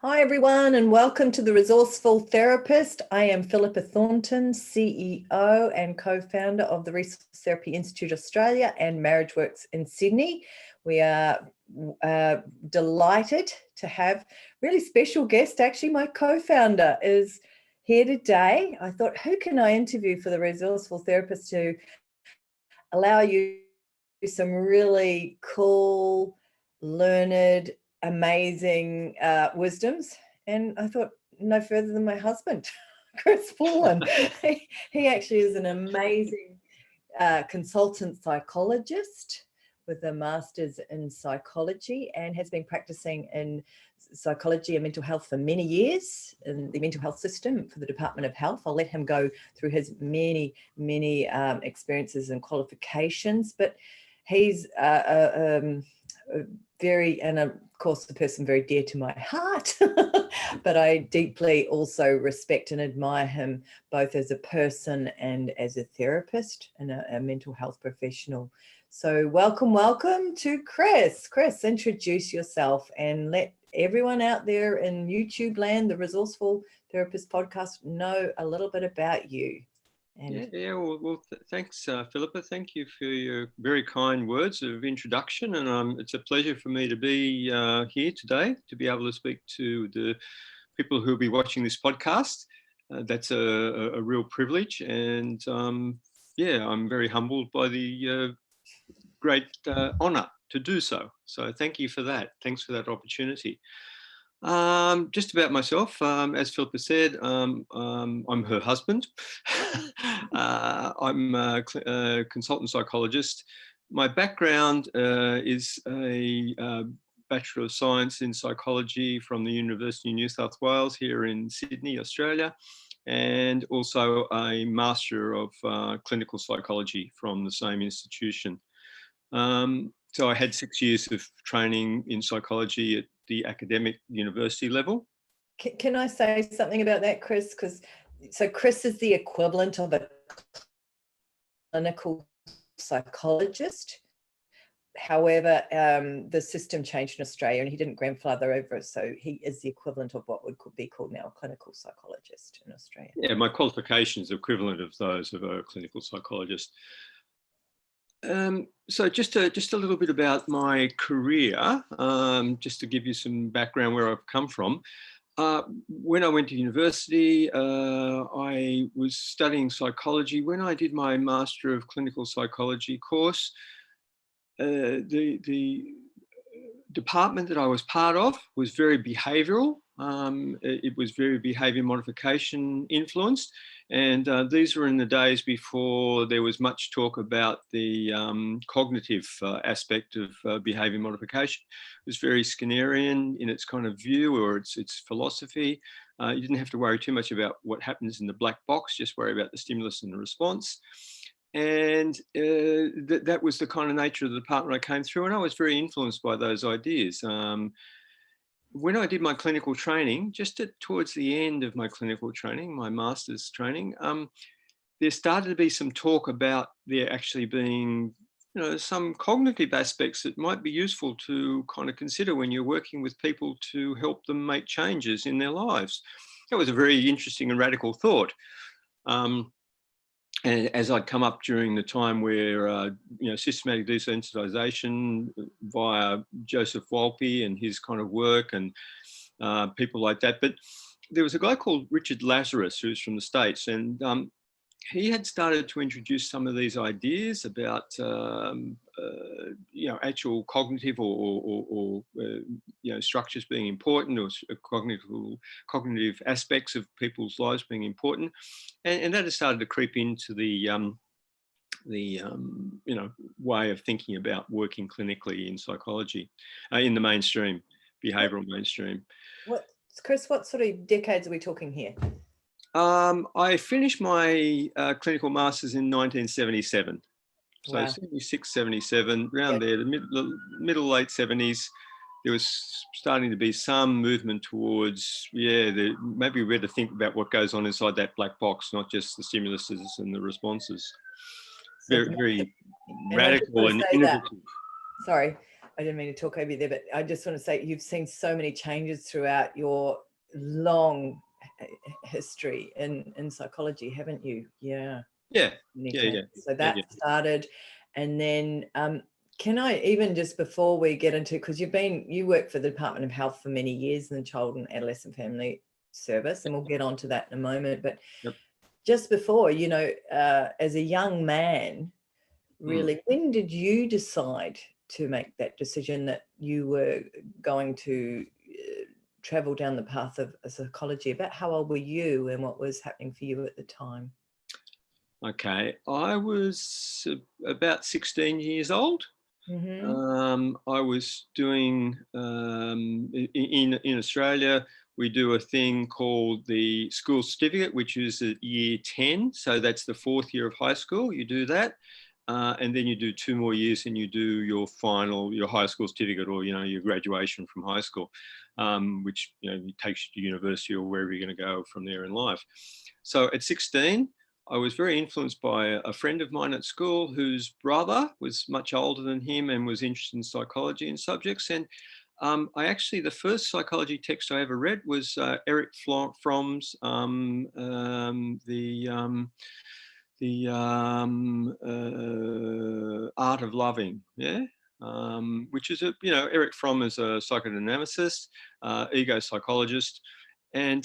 Hi everyone, and welcome to the Resourceful Therapist. I am Philippa Thornton, CEO and co-founder of the Resourceful Therapy Institute Australia and Marriage Works in Sydney. We are delighted to have really special guest. Actually, my co-founder is here today. I thought, who can I interview for the Resourceful Therapist to allow you some really cool, learned, amazing wisdoms? And I thought no further than my husband, Chris Paulin. He actually is an amazing consultant psychologist with a master's in psychology and has been practicing in psychology and mental health for many years in the mental health system for the Department of Health. I'll let him go through his many experiences and qualifications, but he's very, and of course, a person very dear to my heart, but I deeply also respect and admire him both as a person and as a therapist and a mental health professional. So welcome to Chris. Chris, introduce yourself and let everyone out there in YouTube land, the Resourceful Therapist podcast, know a little bit about you. Well, thanks, Philippa. Thank you for your very kind words of introduction, and it's a pleasure for me to be here today to be able to speak to the people who will be watching this podcast. That's a real privilege, and I'm very humbled by the great honour to do so. So thank you for that. Thanks for that opportunity. Just about myself, as Philippa said, I'm her husband. I'm a consultant psychologist. My background is a Bachelor of Science in Psychology from the University of New South Wales here in Sydney, Australia, and also a Master of Clinical Psychology from the same institution. So I had 6 years of training in psychology at the academic university level. Can I say something about that, Chris? So Chris is the equivalent of a clinical psychologist. However, the system changed in Australia and he didn't grandfather over it. So he is the equivalent of what could be called now a clinical psychologist in Australia. Yeah, my qualifications are equivalent of those of a clinical psychologist. So just a little bit about my career, just to give you some background where I've come from. When I went to university, I was studying psychology. When I did my Master of Clinical Psychology course, the department that I was part of was very behavioural. It was very behaviour modification influenced. And these were in the days before there was much talk about the cognitive aspect of behaviour modification. It was very Skinnerian in its kind of view or its philosophy. You didn't have to worry too much about what happens in the black box, just worry about the stimulus and the response. And that was the kind of nature of the department I came through, and I was very influenced by those ideas. When I did my clinical training, just towards the end of my clinical training, my master's training, there started to be some talk about there actually being, some cognitive aspects that might be useful to kind of consider when you're working with people to help them make changes in their lives. That was a very interesting and radical thought. And as I'd come up during the time where, systematic desensitization via Joseph Wolpe and his kind of work and people like that. But there was a guy called Richard Lazarus who's from the States, and he had started to introduce some of these ideas about, actual cognitive or structures being important, or cognitive aspects of people's lives being important, and that has started to creep into the way of thinking about working clinically in psychology, in the mainstream, behavioural mainstream. Chris, what sort of decades are we talking here? I finished my clinical masters in 1977. So wow. 76, 77, around there, the middle, late 70s, there was starting to be some movement towards, maybe we better think about what goes on inside that black box, not just the stimuluses and the responses. Very, very radical and innovative. Sorry, I didn't mean to talk over you there, but I just want to say you've seen so many changes throughout your long history in psychology, haven't you? Yeah. Yeah. Many Yeah. changes. Yeah. So that Yeah. started, and then can I even just before we get into, because you worked for the Department of Health for many years in the Child and Adolescent Family Service, and we'll get onto that in a moment. But Yep. just before, as a young man, really, when did you decide to make that decision that you were going to travel down the path of psychology? About how old were you and what was happening for you at the time? Okay, I was about 16 years old. Mm-hmm. I was doing in Australia. We do a thing called the school certificate, which is at year 10. So that's the 4th year of high school. You do that, and then you do 2 more years, and you do your high school certificate, or your graduation from high school, which takes you to university or wherever you're going to go from there in life. So at 16. I was very influenced by a friend of mine at school whose brother was much older than him and was interested in psychology and subjects. And the first psychology text I ever read was Eric Fromm's the Art of Loving. Yeah. Which is Eric Fromm is a psychodynamicist, ego psychologist. And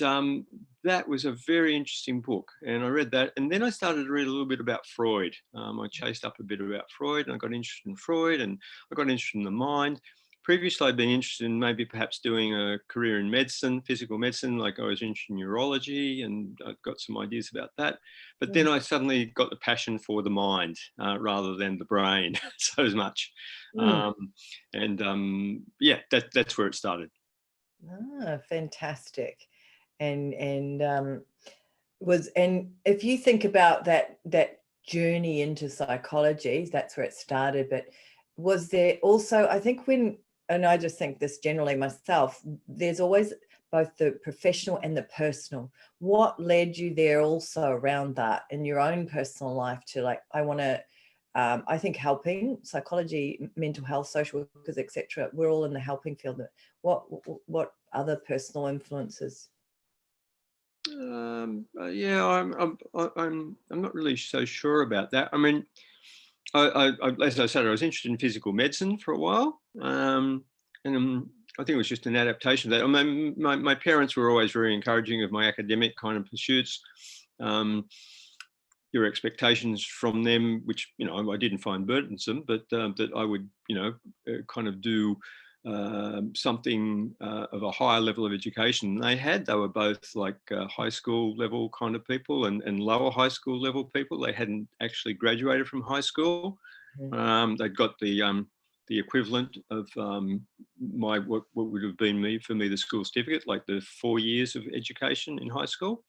that was a very interesting book. And I read that. And then I started to read a little bit about Freud. I chased up a bit about Freud, and I got interested in Freud, and I got interested in the mind. Previously, I'd been interested in maybe perhaps doing a career in medicine, physical medicine, like I was interested in neurology, and I've got some ideas about that. But then I suddenly got the passion for the mind rather than the brain so much. That's where it started. Ah, fantastic. And if you think about that journey into psychology, that's where it started. But was there also, I think and I just think this generally myself, there's always both the professional and the personal. What led you there also around that in your own personal life to I want to, I think helping, psychology, mental health, social workers, etc. We're all in the helping field. What other personal influences? I'm not really so sure about that. I mean, as I said, I was interested in physical medicine for a while, and I think it was just an adaptation of that. I mean, my parents were always very encouraging of my academic kind of pursuits. Your expectations from them, which I didn't find burdensome, but that I would kind of do something of a higher level of education. They were both like high school level kind of people and lower high school level people. They hadn't actually graduated from high school. They'd got the equivalent of what would have been for me the school certificate, like the 4 years of education in high school.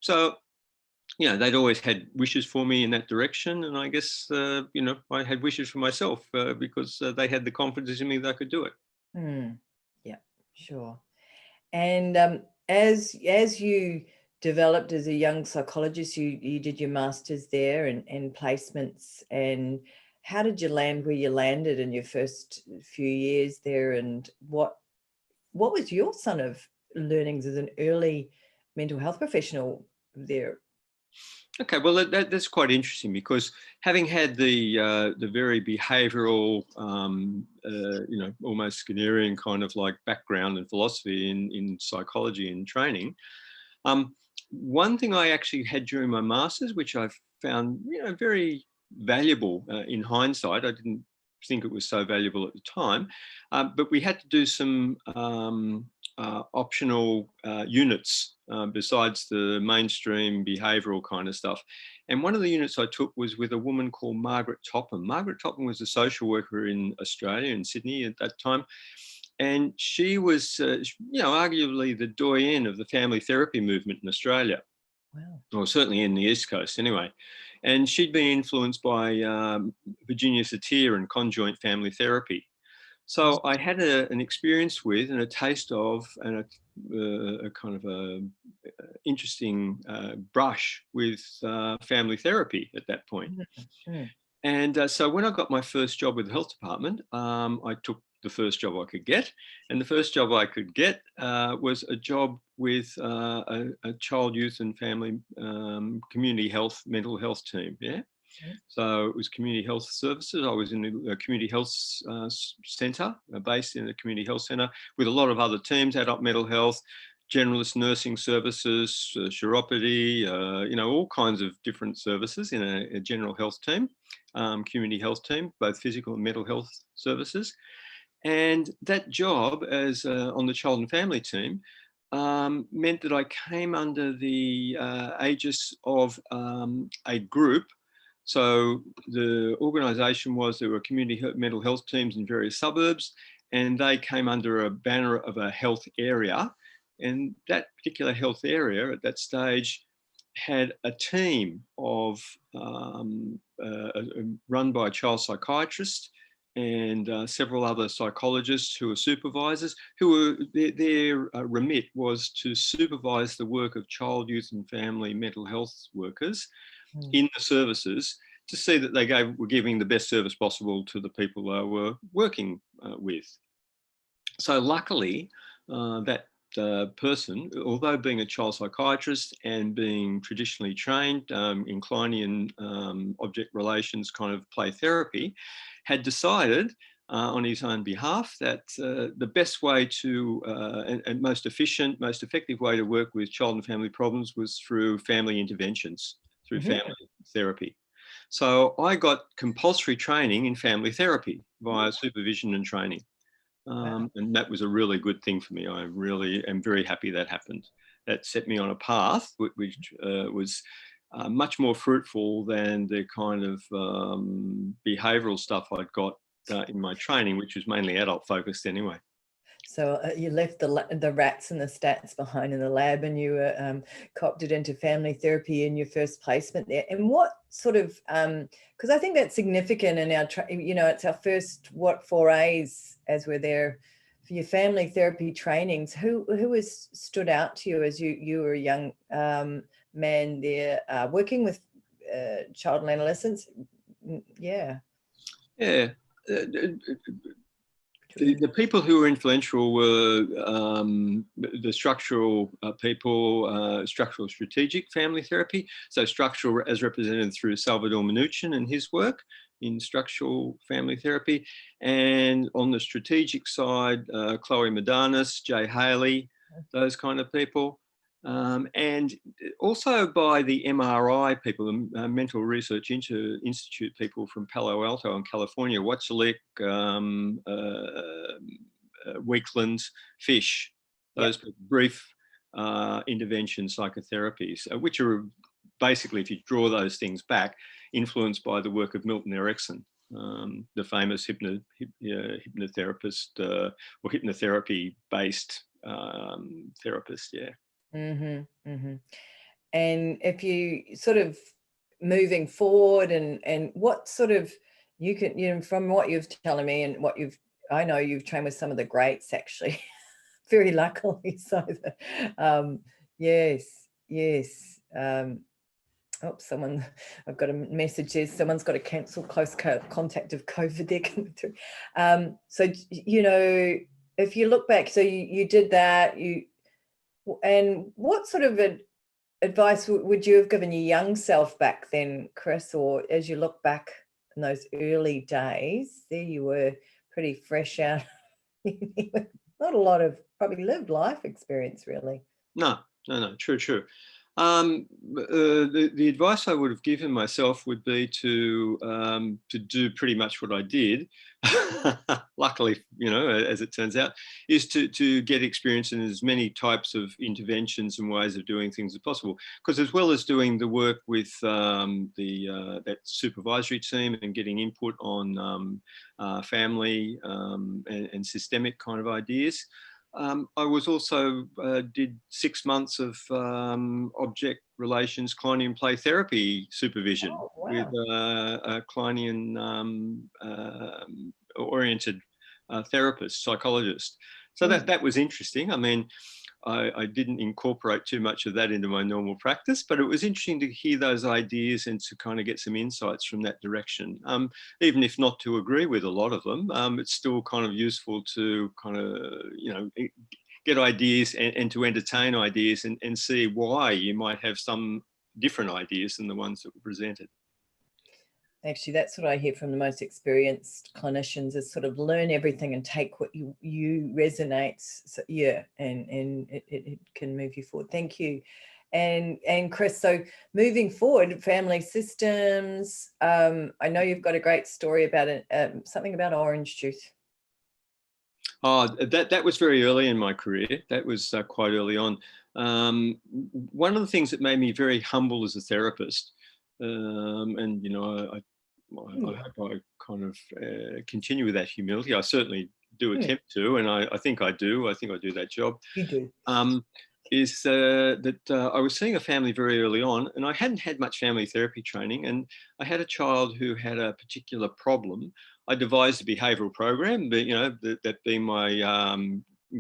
So they'd always had wishes for me in that direction. And I guess, I had wishes for myself because they had the confidence in me that I could do it. Yeah, sure. And as you developed as a young psychologist, you did your master's there and placements. And how did you land where you landed in your first few years there? And what was your sort of learnings as an early mental health professional there? Okay, well, that's quite interesting because having had the very behavioural, almost Skinnerian kind of like background and philosophy in psychology and training, one thing I actually had during my master's, which I found very valuable in hindsight. I didn't think it was so valuable at the time, but we had to do some optional units besides the mainstream behavioural kind of stuff. And one of the units I took was with a woman called Margaret Topham. Margaret Topham was a social worker in Australia, in Sydney at that time. And she was, arguably the doyen of the family therapy movement in Australia. Wow. Or certainly in the East Coast anyway. And she'd been influenced by Virginia Satir and conjoint family therapy. So I had an experience with and a taste of and a kind of a interesting brush with family therapy at that point. And so when I got my first job with the health department, I took the first job I could get. And the first job I could get was a job with a child, youth and family community health, mental health team. Yeah. So it was community health services. I was in a community health centre, based in a community health centre with a lot of other teams, adult mental health, generalist nursing services, chiropody, all kinds of different services in a general health team, community health team, both physical and mental health services. And that job as on the child and family team meant that I came under the aegis of a group. So the organisation was, there were community mental health teams in various suburbs, and they came under a banner of a health area. And that particular health area at that stage had a team of run by a child psychiatrist and several other psychologists who were supervisors, who were their remit was to supervise the work of child, youth and family mental health workers in the services to see that they were giving the best service possible to the people they were working with. So luckily, that person, although being a child psychiatrist and being traditionally trained in Kleinian object relations kind of play therapy, had decided on his own behalf that the best way to and most efficient, most effective way to work with child and family problems was through family interventions, through family therapy. So I got compulsory training in family therapy via supervision and training. And that was a really good thing for me. I really am very happy that happened. That set me on a path which was much more fruitful than the kind of behavioural stuff I'd got in my training, which was mainly adult focused anyway. So you left the rats and the stats behind in the lab, and you copped it into family therapy in your first placement there. And what sort of, because I think that's significant in our, it's our first forays as we're there for your family therapy trainings. Who has stood out to you as you were a young man there working with child and adolescents? Yeah. Yeah. The people who were influential were the structural people, structural strategic family therapy. So structural as represented through Salvador Minuchin and his work in structural family therapy. And on the strategic side, Chloe Medanis, Jay Haley, those kind of people. And also by the MRI people, the Mental Research Institute people from Palo Alto in California, Watershed, Weakland, Fish, those brief intervention psychotherapies, which are basically, if you draw those things back, influenced by the work of Milton Erickson, the famous hypnotherapist or hypnotherapy-based therapist, yeah. And if you sort of moving forward and what sort of you can, from what you've telling me and I know you've trained with some of the greats actually, very luckily. So, yes. I've got a message here. Someone's got to cancel close contact of COVID there. So, if you look back, so you did that, and what sort of advice would you have given your young self back then, Chris, or as you look back in those early days, there you were pretty fresh out, not a lot of probably lived life experience really. No, true. The advice I would have given myself would be to do pretty much what I did. Luckily, as it turns out, is to get experience in as many types of interventions and ways of doing things as possible. Because as well as doing the work with that supervisory team and getting input on family and systemic kind of ideas, I was also did 6 months of object relations Kleinian play therapy supervision with a Kleinian oriented therapist, psychologist. So that was interesting. I mean, I didn't incorporate too much of that into my normal practice, but it was interesting to hear those ideas and to kind of get some insights from that direction. Even if not to agree with a lot of them, it's still kind of useful to kind of, you know, get ideas and to entertain ideas and see why you might have some different ideas than the ones that were presented. Actually, that's what I hear from the most experienced clinicians, is sort of learn everything and take what you resonates. So, yeah, and it can move you forward. Thank you. And Chris, so moving forward, family systems. I know you've got a great story about it, something about orange juice. Oh, that was very early in my career. That was quite early on. One of the things that made me very humble as a therapist, and you know, I hope I kind of continue with that humility. I certainly do attempt to, and I think I do. I think I do that job. You do. Is that I was seeing a family very early on, and I hadn't had much family therapy training, and I had a child who had a particular problem. I devised a behavioural program, but you know, that being my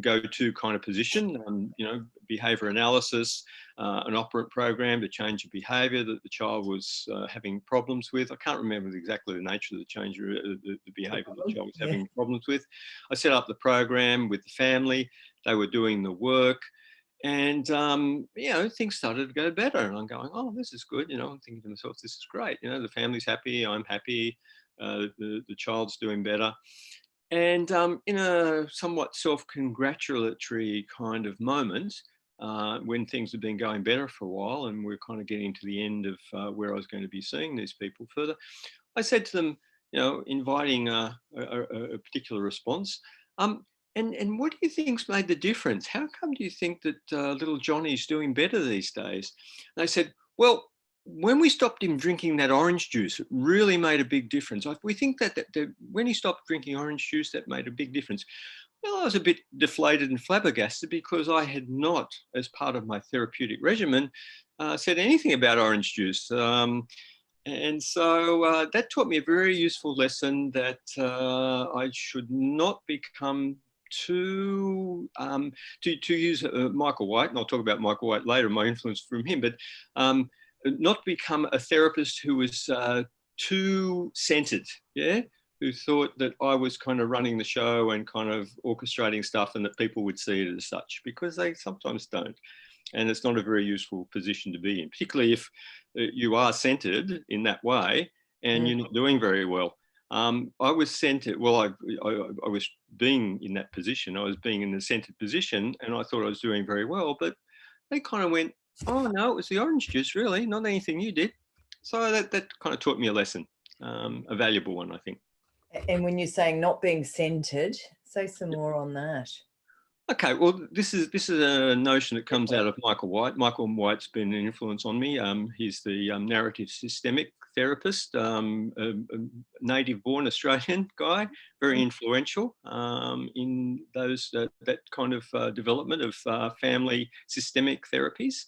go-to kind of position. You know, behaviour analysis, an operant program to change a behaviour that the child was having problems with. I can't remember exactly the nature of the change, the behaviour that the child was having problems with. I set up the program with the family. They were doing the work. And, you know, things started to go better. And I'm going, oh, this is good. You know, I'm thinking to myself, this is great. You know, the family's happy. I'm happy. The child's doing better. And in a somewhat self-congratulatory kind of moment, when things had been going better for a while and we're kind of getting to the end of where I was going to be seeing these people further, I said to them, you know, inviting a particular response, and what do you think's made the difference? How come do you think that little Johnny's doing better these days? And they said, well, when we stopped him drinking that orange juice, it really made a big difference. We think that when he stopped drinking orange juice, that made a big difference. Well, I was a bit deflated and flabbergasted because I had not, as part of my therapeutic regimen, said anything about orange juice. And so that taught me a very useful lesson that I should not become to use Michael White, and I'll talk about Michael White later, my influence from him, but not become a therapist who was too centered, yeah, who thought that I was kind of running the show and kind of orchestrating stuff and that people would see it as such, because they sometimes don't. And it's not a very useful position to be in, particularly if you are centered in that way and you're not doing very well. I was centered, well, I was being in that position. I was being in the centered position and I thought I was doing very well, but they kind of went, oh no, it was the orange juice, really, not anything you did. So that kind of taught me a lesson, a valuable one, I think. And when you're saying not being centered, say some more on that. Okay, well, this is a notion that comes out of Michael White. Michael White's been an influence on me. He's the narrative systemic therapist, a native-born Australian guy, very influential in those that kind of development of family systemic therapies.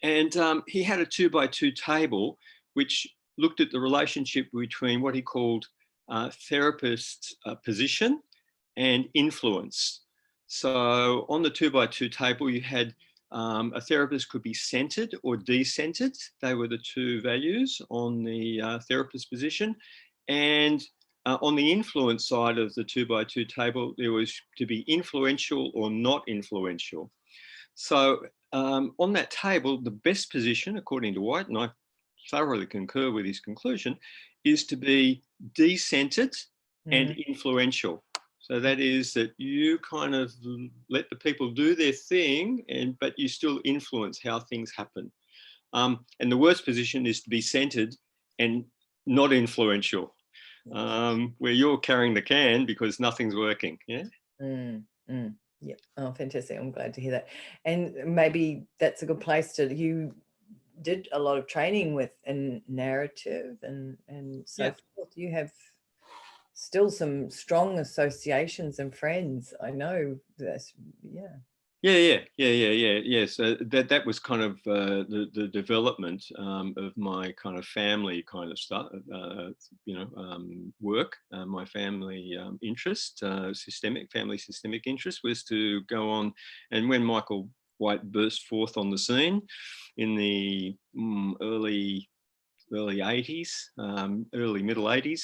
And he had a 2x2 table which looked at the relationship between what he called therapist position and influence. So on the 2x2 table, you had a therapist could be centered or decentered. They were the two values on the therapist position. And on the influence side of the 2x2 table, there was to be influential or not influential. So on that table, the best position, according to White, and I thoroughly concur with his conclusion, is to be decentered and influential. So that is that you kind of let the people do their thing, but you still influence how things happen. And the worst position is to be centered and not influential, where you're carrying the can because nothing's working. Yeah. Yeah. Oh, fantastic. I'm glad to hear that. And maybe that's a good place to, you did a lot of training with and narrative and so forth. You have still some strong associations and friends. I know that's, Yes, that was kind of the development of my kind of family kind of stuff, work. My family interest, family systemic interest, was to go on. And when Michael quite burst forth on the scene in the early 80s, early middle 80s.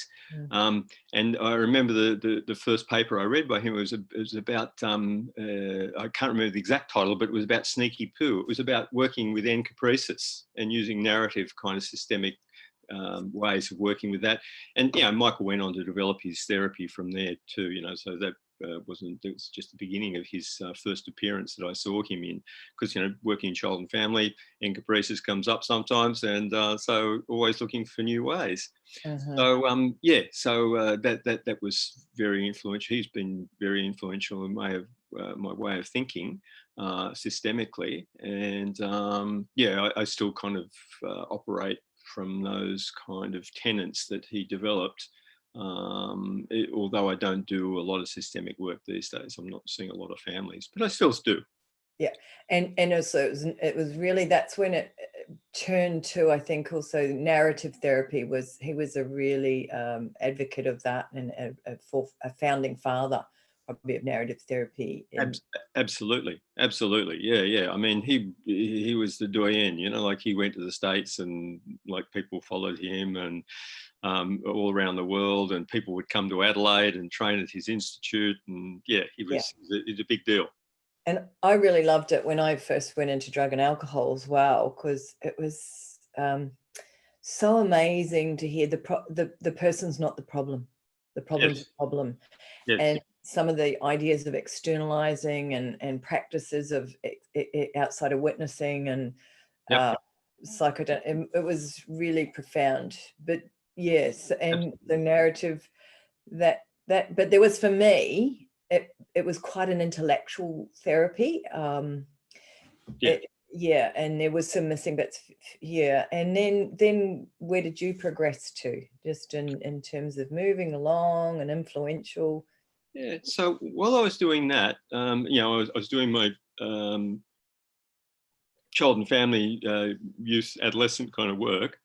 And I remember the first paper I read by him was about, I can't remember the exact title, but it was about sneaky poo. It was about working with encopresis and using narrative kind of systemic ways of working with that. And, Michael went on to develop his therapy from there too, so that it was just the beginning of his first appearance that I saw him in, because working in child and family, encopresis comes up sometimes, and so always looking for new ways. So that was very influential. He's been very influential in my way of thinking systemically, and I still kind of operate from those kind of tenets that he developed. Although I don't do a lot of systemic work these days, I'm not seeing a lot of families, but I still do. Yeah, and also it was really, that's when it turned to, I think, also narrative therapy. He was a really advocate of that, and a founding father probably of narrative therapy. Absolutely. Yeah. I mean, he was the doyen, like he went to the States and like people followed him, and all around the world, and people would come to Adelaide and train at his institute, and he's a big deal. And I really loved it when I first went into drug and alcohol as well, because it was so amazing to hear the person's not the problem, the problem's the problem. Yes. And some of the ideas of externalizing and practices of outside of witnessing and psychodynamic, it was really profound. But yes, and the narrative that but there was, for me, it was quite an intellectual therapy. And there was some missing bits. And then where did you progress to, just in terms of moving along and influential? So while I was doing that, I was doing my child and family, youth, adolescent kind of work.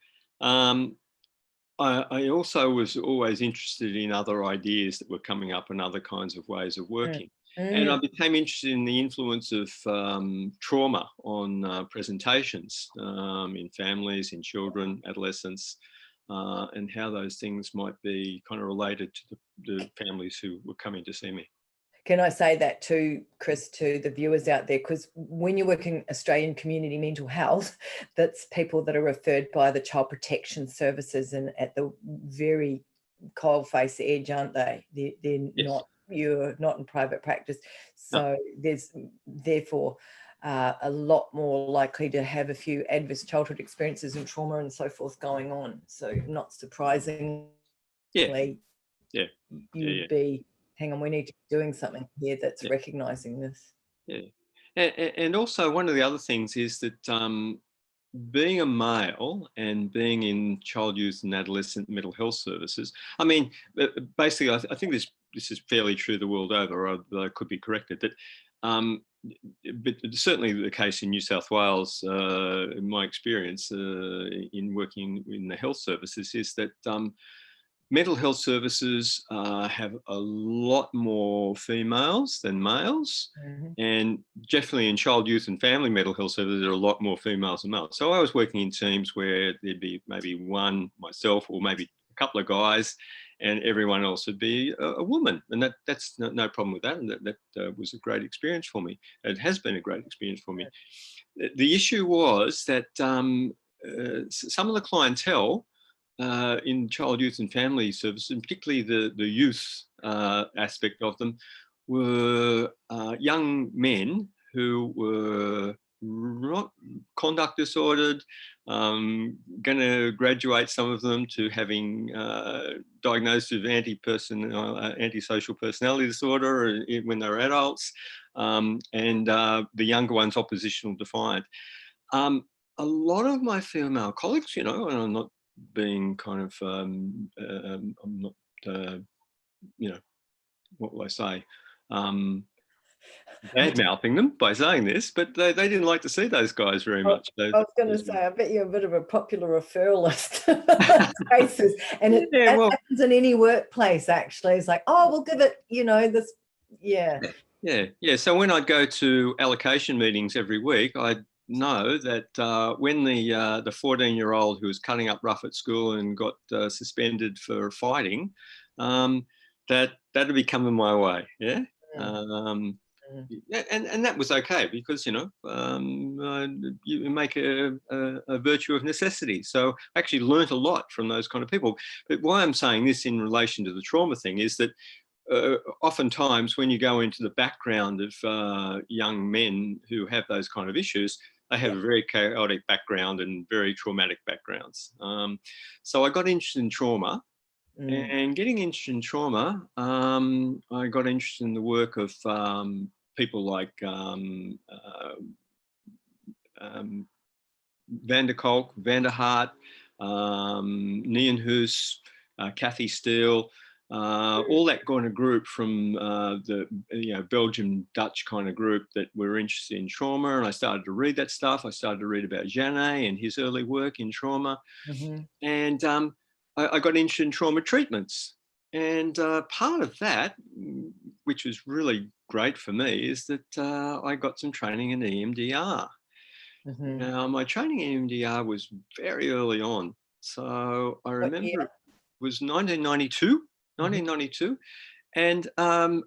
I also was always interested in other ideas that were coming up and other kinds of ways of working. And I became interested in the influence of trauma on presentations in families, in children, adolescents, and how those things might be kind of related to the families who were coming to see me. Can I say that too, Chris, to the viewers out there? Because when you work in Australian community mental health, that's people that are referred by the Child Protection Services and at the very coalface edge, aren't they? They're not, you're not in private practice. So there's therefore a lot more likely to have a few adverse childhood experiences and trauma and so forth going on. So not surprisingly, you'd be, hang on, we need to be doing something here that's recognizing this. And also one of the other things is that being a male and being in child, youth and adolescent mental health services, I mean, basically, I think this is fairly true the world over, although I could be corrected, that but certainly the case in New South Wales, in my experience in working in the health services, is that mental health services have a lot more females than males, and definitely in child, youth and family mental health services, there are a lot more females than males. So I was working in teams where there'd be maybe one, myself, or maybe a couple of guys, and everyone else would be a woman. And that's no problem with that. And that was a great experience for me. It has been a great experience for me. The issue was that some of the clientele in child, youth and family services, and particularly the youth aspect of them, were young men who were conduct disordered, going to graduate some of them to having diagnosed with antisocial personality disorder when they were adults, and the younger ones oppositional defiant. A lot of my female colleagues, and I'm not being kind of, I'm not, what will I say? Bad-mouthing them by saying this, but they didn't like to see those guys very much. I was going to say, I bet you're a bit of a popular referral list cases, and that happens in any workplace. Actually, it's like, oh, we'll give it, this, Yeah. So when I'd go to allocation meetings every week, I'd know that when the 14-year-old who was cutting up rough at school and got suspended for fighting, that'd be coming my way. Yeah. Um, Mm. yeah, and that was okay because you make a virtue of necessity. So I actually learnt a lot from those kind of people. But why I'm saying this in relation to the trauma thing is that oftentimes when you go into the background of young men who have those kind of issues, they have a very chaotic background and very traumatic backgrounds. So I got interested in trauma. And getting interested in trauma, I got interested in the work of people like Van der Kolk, Van der Hart, Nienhuis, Kathy Steele, all that kind of group from the Belgian Dutch kind of group that were interested in trauma. And I started to read that stuff. I started to read about Janet and his early work in trauma. And I got interested in trauma treatments. And part of that, which was really great for me, is that I got some training in EMDR. Now, my training in EMDR was very early on. So I remember it was 1992. And a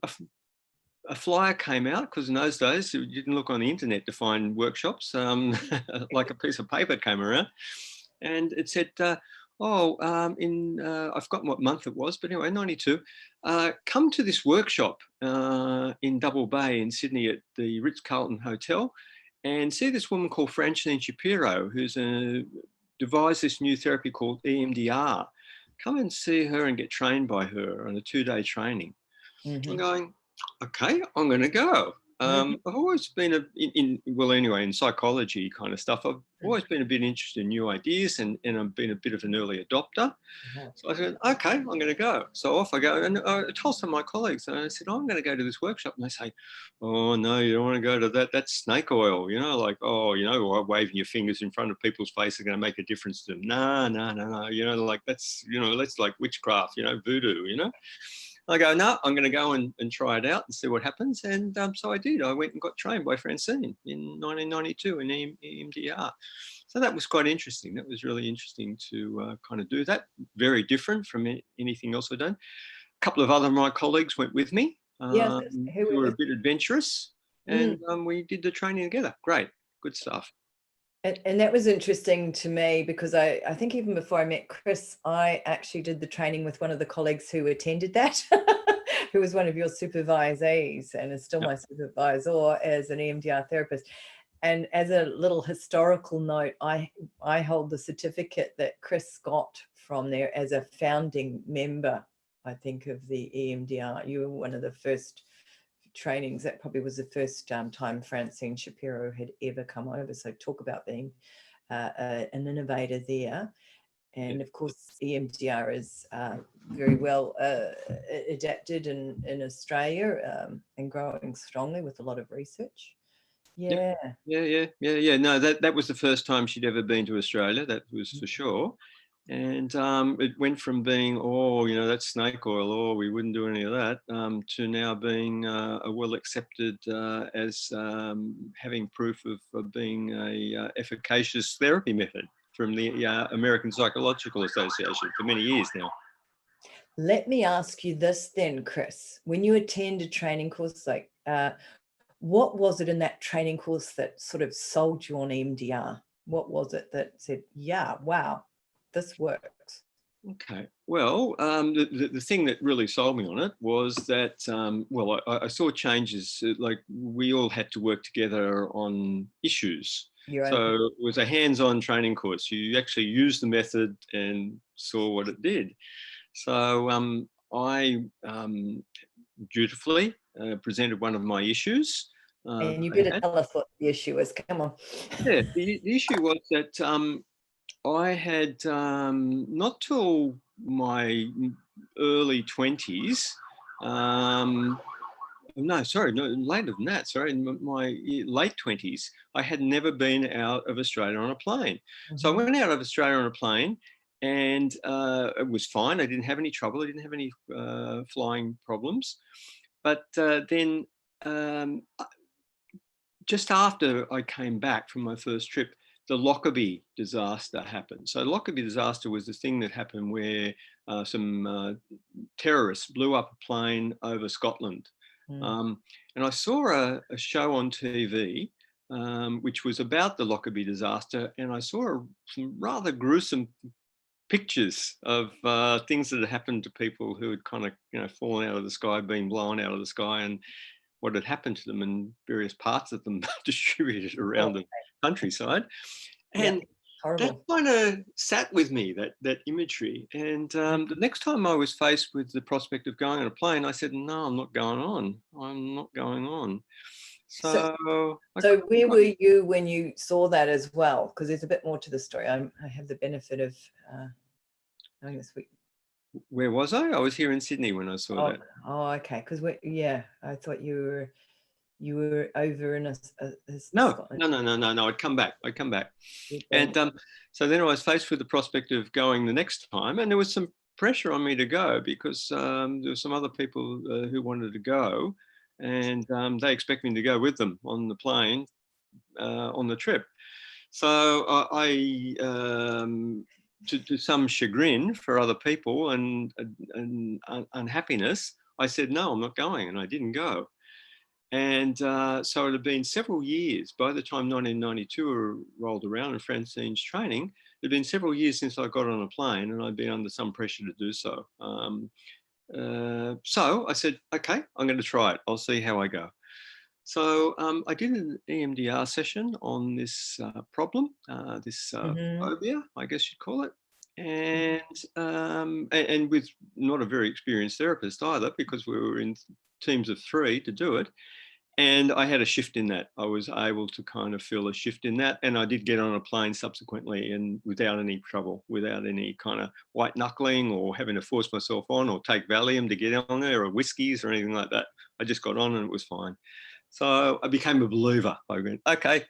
flyer came out, because in those days you didn't look on the internet to find workshops, like a piece of paper came around. And it said, I forgot what month it was, but anyway, 92, come to this workshop in Double Bay in Sydney at the Ritz-Carlton Hotel and see this woman called Francine Shapiro, who's devised this new therapy called EMDR. Come and see her and get trained by her on a 2-day training. I'm going, okay, I'm going to go. I've always been in psychology kind of stuff, I've always been a bit interested in new ideas and I've been a bit of an early adopter. So I said, okay, I'm going to go. So off I go. And I told some of my colleagues, and I said, I'm going to go to this workshop. And they say, oh, no, you don't want to go to that. That's snake oil, like, waving your fingers in front of people's faces is going to make a difference to them. No, like that's like witchcraft, voodoo, I go, no, I'm going to go and try it out and see what happens. And so I did. I went and got trained by Francine in 1992 in EMDR. So that was quite interesting. That was really interesting to kind of do that. Very different from anything else I've done. A couple of other of my colleagues went with me who were a bit adventurous. And we did the training together. Great. Good stuff. And that was interesting to me because I think even before I met Chris, I actually did the training with one of the colleagues who attended that, who was one of your supervisees and is still my supervisor as an EMDR therapist. And as a little historical note, I hold the certificate that Chris got from there as a founding member, I think, of the EMDR. You were one of the first trainings. That probably was the first time Francine Shapiro had ever come over. So talk about being an innovator there. And of course, EMDR is very well adapted in Australia and growing strongly with a lot of research. Yeah. No, that was the first time she'd ever been to Australia. That was for sure. And it went from being, that's snake oil, we wouldn't do any of that, to now being well accepted as having proof of being a efficacious therapy method from the American Psychological Association for many years now. Let me ask you this then, Chris. When you attend a training course, like what was it in that training course that sort of sold you on EMDR? What was it that said, yeah, wow, this works? Okay. Well, the thing that really sold me on it was that, I saw changes, like we all had to work together on issues. So it was a hands-on training course. You actually used the method and saw what it did. So I dutifully presented one of my issues. And you better tell us what the issue is. Come on. Yeah, the issue was that I had not till my early 20s, later than that, in my late 20s, I had never been out of Australia on a plane. So I went out of Australia on a plane and it was fine. I didn't have any trouble. I didn't have any flying problems. But then um, just after I came back from my first trip, the Lockerbie disaster happened. So Lockerbie disaster was the thing that happened where some terrorists blew up a plane over Scotland. And I saw a show on TV which was about the Lockerbie disaster, and I saw some rather gruesome pictures of things that had happened to people who had kind of, fallen out of the sky, been blown out of the sky, and what had happened to them, and various parts of them distributed around the countryside. And that kind of sat with me, that imagery. And the next time I was faced with the prospect of going on a plane, I said, no, I'm not going on. I'm not going on. So where were you when you saw that as well? Because there's a bit more to the story. I have the benefit of knowing this week. Where was I? I was here in Sydney when I saw that. Oh, okay. Because I thought you were over in No. Scotland. I'd come back. And so then I was faced with the prospect of going the next time, and there was some pressure on me to go because there were some other people who wanted to go, and they expect me to go with them on the plane on the trip. So I to some chagrin for other people and unhappiness, I said, no, I'm not going, and I didn't go. And so it had been several years. By the time 1992 rolled around and Francine's training, it had been several years since I got on a plane, and I'd been under some pressure to do so. So I said, okay, I'm going to try it. I'll see how I go. So I did an EMDR session on this problem, this phobia, I guess you'd call it. And with not a very experienced therapist either, because we were in teams of 3 to do it. And I had a shift in that. I was able to kind of feel a shift in that. And I did get on a plane subsequently, and without any trouble, without any kind of white knuckling or having to force myself on or take Valium to get on there or whiskeys or anything like that. I just got on and it was fine. So I became a believer. I went, okay,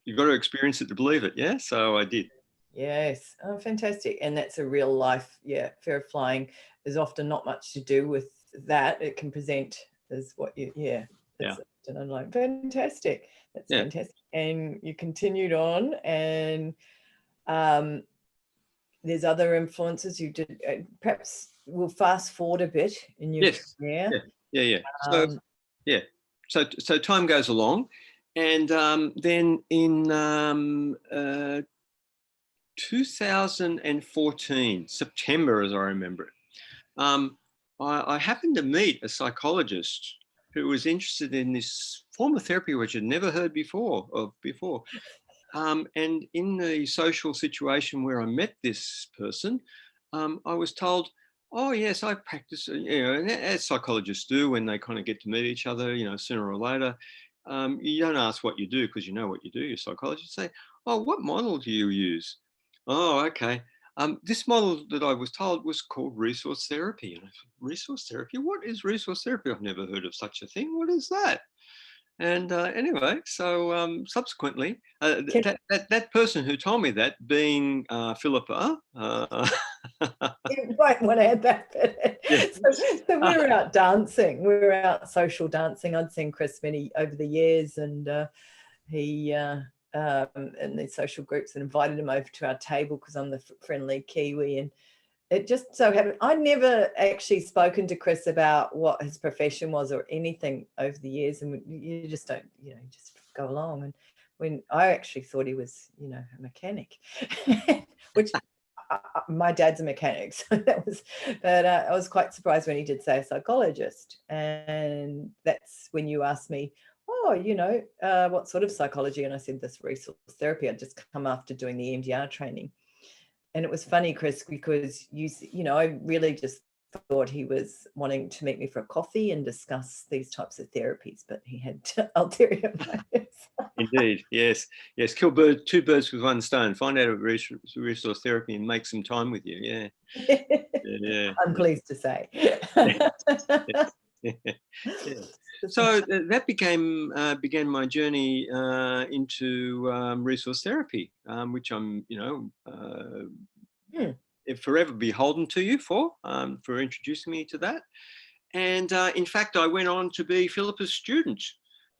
you've got to experience it to believe it. Yeah. So I did. Yes. Oh, fantastic. And that's a real life. Yeah. Fear of flying is often not much to do with that. It can present as what you, and I'm like, fantastic. That's fantastic. And you continued on, and there's other influences you did. Perhaps we'll fast forward a bit in your career. Yeah. So time goes along, and then in 2014, September, as I remember it, I happened to meet a psychologist who was interested in this form of therapy which I'd never heard before. And in the social situation where I met this person, I was told, oh, yes, I practice, as psychologists do when they kind of get to meet each other, sooner or later. You don't ask what you do because you know what you do. You're a psychologist. Say, oh, what model do you use? Oh, okay. This model that I was told was called resource therapy. And I thought, resource therapy? What is resource therapy? I've never heard of such a thing. What is that? And anyway, so subsequently, that person who told me that, being Philippa. You might want to add that bit. So we were out dancing. We were out social dancing. I'd seen Chris many over the years, and he in these social groups, and invited him over to our table because I'm the friendly Kiwi, and it just so happened I'd never actually spoken to Chris about what his profession was or anything over the years, and you just don't, just go along. And when I actually thought he was, a mechanic, which my dad's a mechanic, so that was, but I was quite surprised when he did say a psychologist. And that's when you asked me, what sort of psychology? And I said, this resource therapy. I'd just come after doing the EMDR training. And it was funny, Chris, because I really just thought he was wanting to meet me for a coffee and discuss these types of therapies, but he had ulterior motives. Indeed, yes. Kill two birds with one stone. Find out about resource therapy and make some time with you. Yeah. I'm pleased to say. So that began my journey into resource therapy, which I'm, forever beholden to you for introducing me to that. And in fact, I went on to be Philippa's student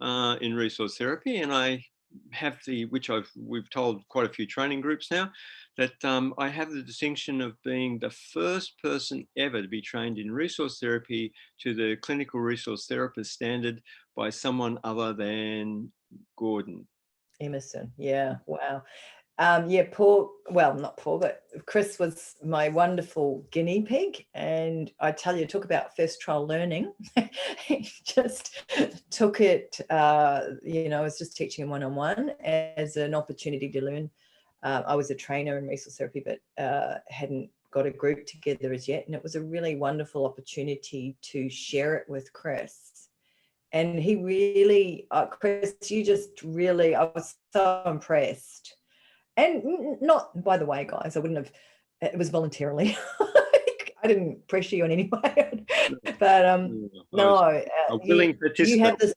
in resource therapy, and I have we've told quite a few training groups now, that I have the distinction of being the first person ever to be trained in resource therapy to the clinical resource therapist standard by someone other than Gordon. Emerson. Yeah. Wow. Not Paul, but Chris was my wonderful guinea pig. And I tell you, talk about first trial learning. He just took it, I was just teaching him one-on-one as an opportunity to learn. I was a trainer in resource therapy, but hadn't got a group together as yet. And it was a really wonderful opportunity to share it with Chris. And he really, Chris, I was so impressed. And not, by the way, guys, it was voluntarily. I didn't pressure you in any way. But a willing participant. You have this,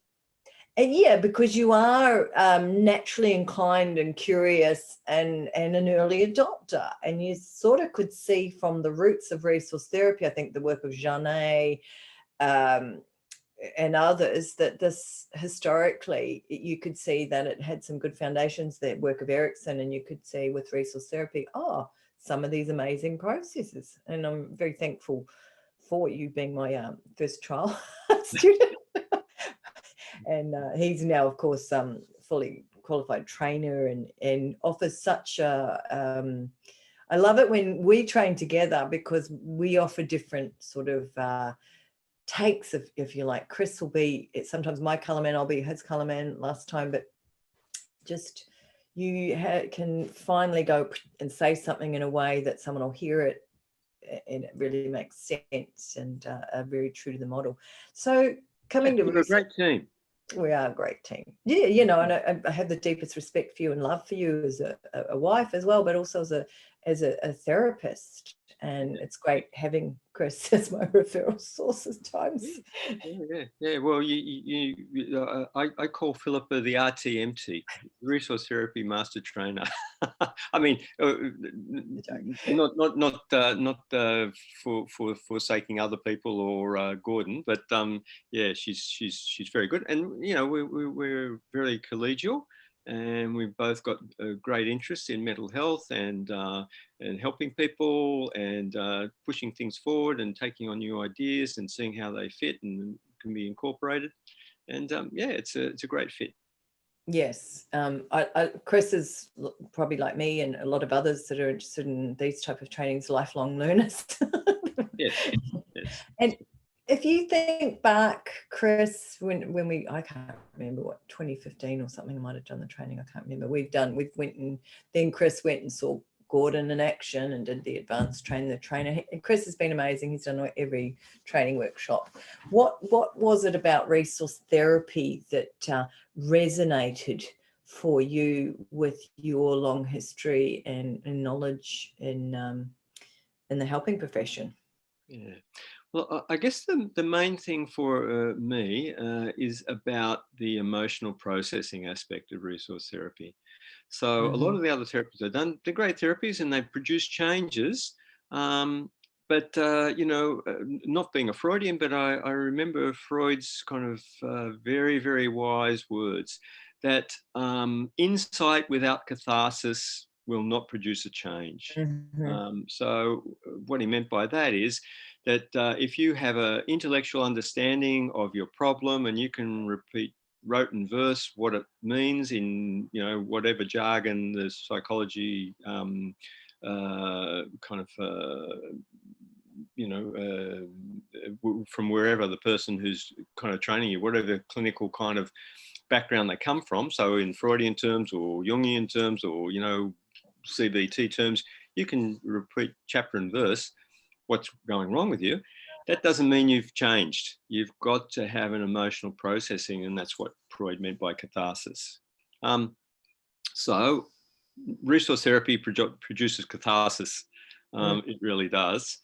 because you are naturally inclined and curious and an early adopter. And you sort of could see from the roots of resource therapy, I think the work of Janet, and others, that this historically you could see that it had some good foundations, the work of Emerson, and you could see with resource therapy, some of these amazing processes. And I'm very thankful for you being my first trial student. And he's now, of course, fully qualified trainer and offers such a I love it when we train together, because we offer different sort of takes, if you like. Chris will be sometimes my color man, I'll be his color man last time, but just you can finally go and say something in a way that someone will hear it and it really makes sense, and are very true to the model. So coming to we're a great team. We are a great team. Yeah, and I have the deepest respect for you and love for you as a wife as well, but also as a therapist. And it's great having Chris as my referral source at times. Yeah. Well, I call Philippa the RTMT, Resource Therapy Master Trainer. I mean, not for forsaking other people or Gordon, but she's very good, and we're very collegial. And we've both got a great interest in mental health and helping people and pushing things forward and taking on new ideas and seeing how they fit and can be incorporated. And it's a great fit. Yes. Chris is probably like me and a lot of others that are interested in these type of trainings, lifelong learners. Yes. And if you think back, Chris, when I can't remember, 2015 or something, I might have done the training. I can't remember. Then Chris went and saw Gordon in action and did the advanced trainer. And Chris has been amazing. He's done every training workshop. What was it about resource therapy that resonated for you with your long history and knowledge in the helping profession? Yeah. Well, I guess the main thing for me is about the emotional processing aspect of resource therapy. So a lot of the other therapies they're great therapies and they produce changes. But not being a Freudian, but I remember Freud's kind of very, very wise words that insight without catharsis will not produce a change. So what he meant by that is that if you have an intellectual understanding of your problem and you can repeat rote and verse what it means in whatever jargon the psychology from wherever the person who's kind of training you, whatever clinical kind of background they come from, so in Freudian terms or Jungian terms or CBT terms, you can repeat chapter and verse what's going wrong with you. That doesn't mean you've changed. You've got to have an emotional processing, and that's what Freud meant by catharsis. So resource therapy produces catharsis. It really does.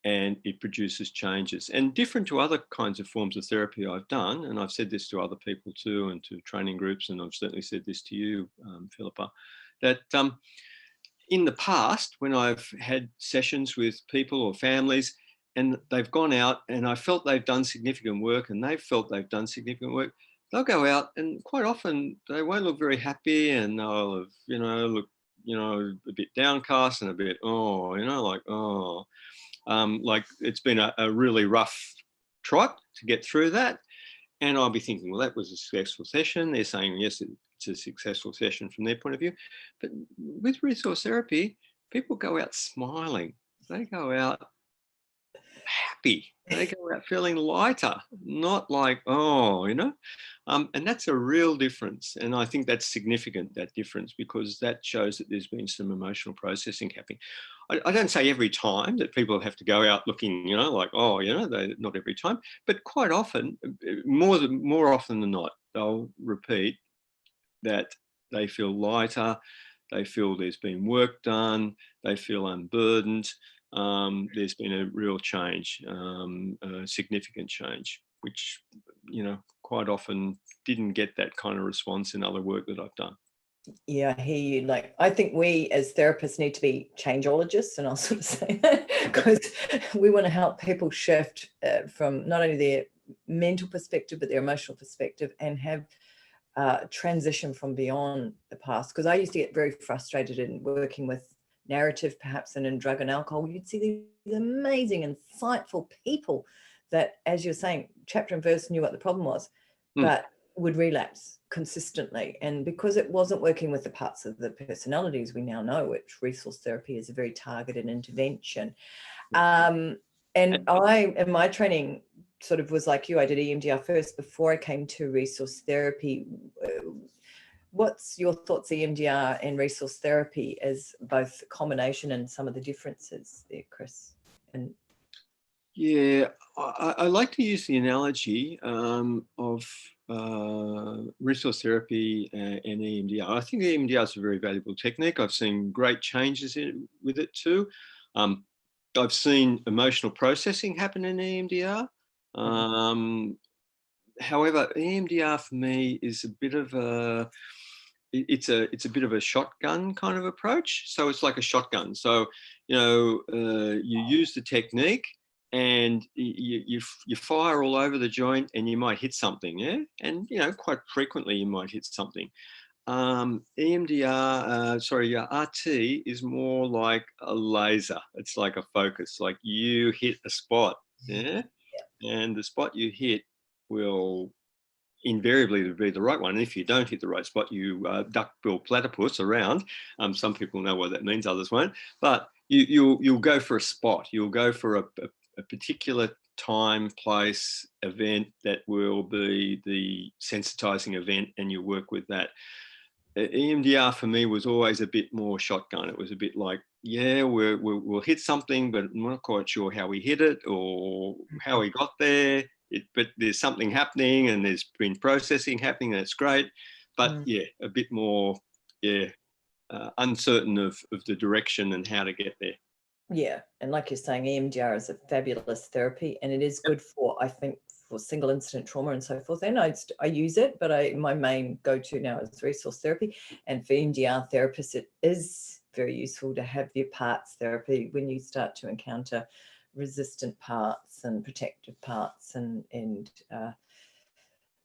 And it produces changes. And different to other kinds of forms of therapy I've done, and I've said this to other people too and to training groups, and I've certainly said this to you, Philippa, that in the past, when I've had sessions with people or families and they've gone out, and I felt they've done significant work, and they've felt they've done significant work. They'll go out, and quite often they won't look very happy, and they'll have, look, a bit downcast and a bit, like it's been a really rough trot to get through that. And I'll be thinking, well, that was a successful session. They're saying, yes, it's a successful session from their point of view. But with resource therapy, people go out smiling. They go out happy. They go out feeling lighter, not like, and that's a real difference. And I think that's significant, that difference, because that shows that there's been some emotional processing happening. I don't say every time that people have to go out looking, like, not every time, but quite often, more often than not, they'll repeat that they feel lighter, they feel there's been work done, they feel unburdened. There's been a real change, a significant change, which, quite often didn't get that kind of response in other work that I've done. Yeah, I hear you. Like, I think we as therapists need to be changeologists, and I'll sort of say that because we want to help people shift from not only their mental perspective, but their emotional perspective, and have transition from beyond the past. Because I used to get very frustrated in working with narrative, perhaps, and in drug and alcohol. You'd see these amazing, insightful people that, as you're saying, chapter and verse knew what the problem was, but would relapse consistently. And because it wasn't working with the parts of the personalities we now know, which resource therapy is a very targeted intervention. And I, in my training, sort of was like you. I did EMDR first before I came to resource therapy. What's your thoughts, EMDR and resource therapy, as both combination and some of the differences there, Chris? And yeah, I like to use the analogy of resource therapy and EMDR. I think EMDR is a very valuable technique. I've seen great changes with it too. I've seen emotional processing happen in EMDR. However, EMDR for me is a bit of it's a bit of a shotgun kind of approach. So it's like a shotgun. So you use the technique, and you fire all over the joint, and you might hit something, yeah. And quite frequently you might hit something. RT is more like a laser. It's like a focus. Like you hit a spot, yeah, and the spot you hit will invariably be the right one. And if you don't hit the right spot, you duck-bill platypus around. Some people know what that means, others won't. But you'll go for a spot. You'll go for a particular time, place, event that will be the sensitizing event, and you work with that. EMDR for me was always a bit more shotgun. It was a bit like, yeah, we'll hit something, but I'm not quite sure how we hit it or how we got there. But there's something happening, and there's been processing happening. That's great. But yeah, a bit more, uncertain of the direction and how to get there. Yeah. And like you're saying, EMDR is a fabulous therapy, and it is good for, I think, for single incident trauma and so forth. And I use it, but my main go-to now is resource therapy. And for EMDR therapists, it is very useful to have your parts therapy when you start to encounter resistant parts and protective parts and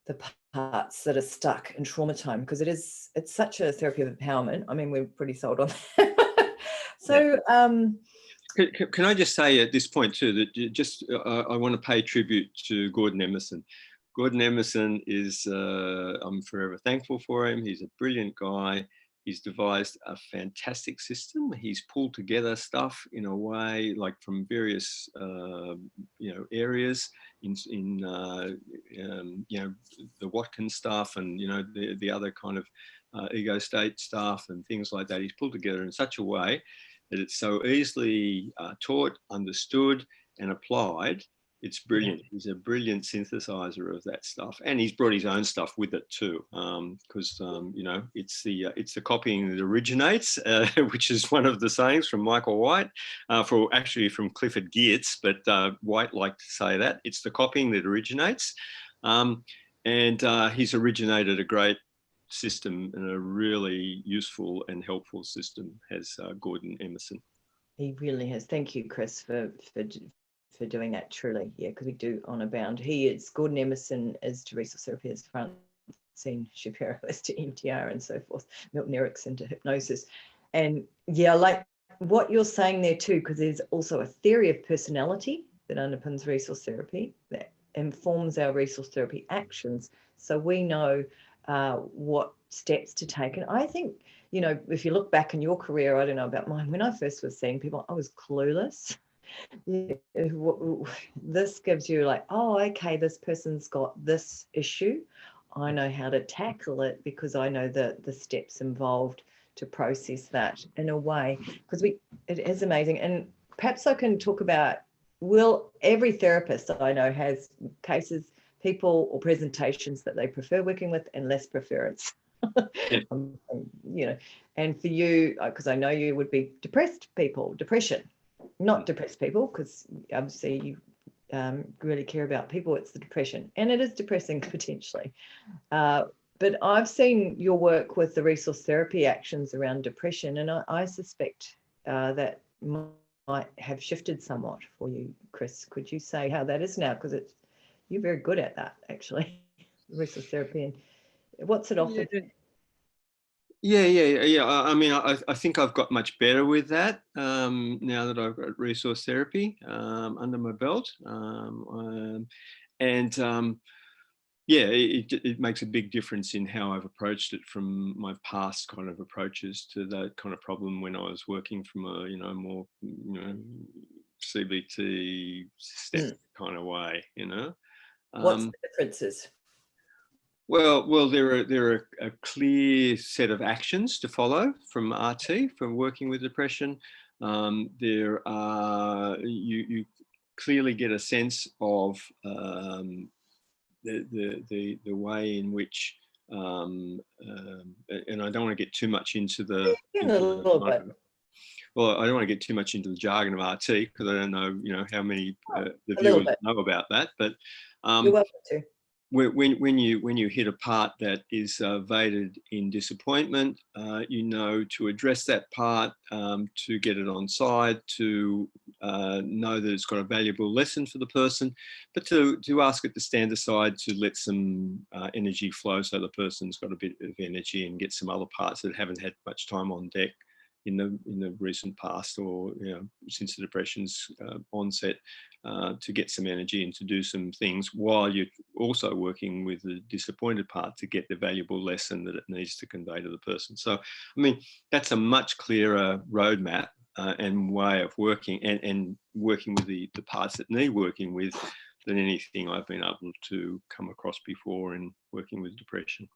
the parts that are stuck in trauma time, because it's such a therapy of empowerment. I mean, we're pretty sold on that. So can I just say at this point too that I want to pay tribute to Gordon Emerson. Gordon Emerson is I'm forever thankful for him. He's a brilliant guy. He's devised a fantastic system. He's pulled together stuff in a way, like from various areas in the Watkins stuff, and the other kind of ego state stuff and things like that. He's pulled together in such a way that it's so easily taught, understood, and applied. It's brilliant. He's a brilliant synthesizer of that stuff, and he's brought his own stuff with it too. Because it's the copying that originates, which is one of the sayings from Michael White, from Clifford Geertz, but White liked to say that it's the copying that originates, and he's originated a great system and a really useful and helpful system, has Gordon Emerson. He really has. Thank you, Chris, for for doing that, truly. Yeah, because we do honour bound. Gordon Emerson is to resource therapy as Francine Shapiro is to EMDR and so forth, Milton Erickson to hypnosis. And yeah, like what you're saying there too, because there's also a theory of personality that underpins resource therapy that informs our resource therapy actions. So we know what steps to take. And I think, you know, if you look back in your career, I don't know about mine, when I first was seeing people, I was clueless. This gives you like, oh, okay, this person's got this issue. I know how to tackle it because I know the steps involved to process that in a way, because it is amazing. And perhaps I can talk about, every therapist that I know has cases, people or presentations that they prefer working with and less preference. Yeah. You know, and for you, because I know you would be depression, not depressed people, because obviously you really care about people. It's the depression, and it is depressing potentially. But I've seen your work with the resource therapy actions around depression, and I suspect that might have shifted somewhat for you, Chris. Could you say how that is now? Because you're very good at that, actually, resource therapy. And what's it offered? Yeah. I mean, I think I've got much better with that now that I've got resource therapy under my belt. Yeah, it makes a big difference in how I've approached it from my past kind of approaches to that kind of problem when I was working from a, you know, more, you know, CBT step kind of way, you know. What's the differences? Well, there are a clear set of actions to follow from RT, from working with depression. There are, you clearly get a sense of the way in which, and I don't want to get too much into the, well, I don't want to get too much into the jargon of RT because I don't know, you know, how many the viewers know about that, but you're welcome to. When you hit a part that is weighted in disappointment, you know, to address that part, to get it on side, to know that it's got a valuable lesson for the person, but to ask it to stand aside, to let some energy flow so the person's got a bit of energy and get some other parts that haven't had much time on deck in the recent past, or, you know, since the depression's onset, to get some energy and to do some things while you're also working with the disappointed part to get the valuable lesson that it needs to convey to the person. So, I mean, that's a much clearer roadmap and way of working, and working with the parts that need working with, than anything I've been able to come across before in working with depression.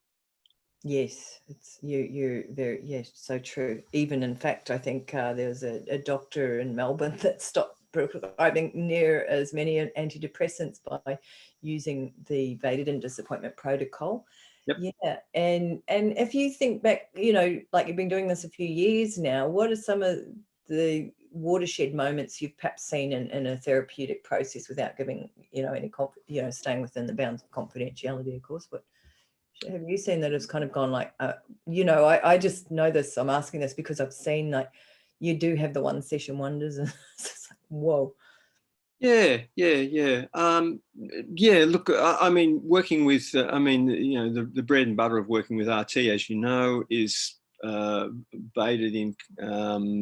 Yes, you're very, yes, so true. Even in fact, I think there was a doctor in Melbourne that stopped prescribing near as many antidepressants by using the weighted in disappointment protocol. Yep. Yeah, and if you think back, you know, like you've been doing this a few years now, what are some of the watershed moments you've perhaps seen in a therapeutic process, without giving, you know, any, you know, staying within the bounds of confidentiality, of course, but have you seen that it's kind of gone like, you know, I just know this, I'm asking this because I've seen, like, you do have the one session wonders, and it's like, whoa. Yeah. Look, I mean, working with, I mean, you know, the bread and butter of working with RT, as you know, is baited in